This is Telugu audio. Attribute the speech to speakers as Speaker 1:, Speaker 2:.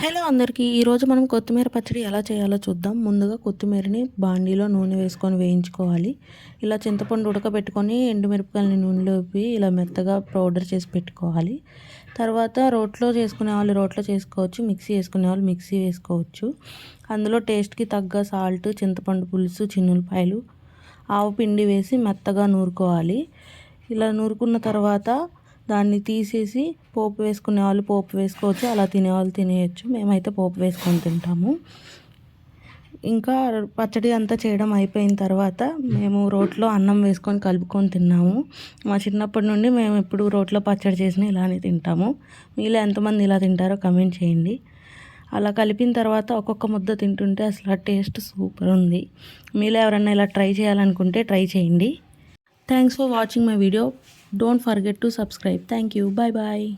Speaker 1: హలో అందరికీ ఈరోజు మనం కొత్తిమీర పచ్చడి ఎలా చేయాలో చూద్దాం. ముందుగా కొత్తిమీరని బాండీలో నూనె వేసుకొని వేయించుకోవాలి. ఇలా చింతపండు ఉడకబెట్టుకొని ఎండుమిరపకాయలని నూనెలో వేపి ఇలా మెత్తగా పౌడర్ చేసి పెట్టుకోవాలి. తర్వాత రోట్లో చేసుకునే వాళ్ళు రోట్లో చేసుకోవచ్చు, మిక్సీ వేసుకునే వాళ్ళు మిక్సీ వేసుకోవచ్చు. అందులో టేస్ట్కి తగ్గ సాల్ట్, చింతపండు పులుసు, చిన్నులపాయలు, ఆవు పిండి వేసి మెత్తగా నూరుకోవాలి. ఇలా నూరుకున్న తర్వాత దాన్ని తీసేసి పోపు వేసుకునే వాళ్ళు పోపు వేసుకోవచ్చు, అలా తినేవాళ్ళు తినేయచ్చు. మేమైతే పోపు వేసుకొని తింటాము. ఇంకా పచ్చడి అంతా చేయడం అయిపోయిన తర్వాత మేము రోట్లో అన్నం వేసుకొని కలుపుకొని తిన్నాము. మా చిన్నప్పటి నుండి మేము ఎప్పుడు రోట్లో పచ్చడి చేసిన ఇలానే తింటాము. మీలో ఎంతమంది ఇలా తింటారో కమెంట్ చేయండి. అలా కలిపిన తర్వాత ఒక్కొక్క ముద్ద తింటుంటే అసలు ఆ టేస్ట్ సూపర్ ఉంది. మీలో ఎవరైనా ఇలా ట్రై చేయాలనుకుంటే ట్రై చేయండి. Thanks for watching my video. Don't forget to subscribe. Thank you. Bye bye.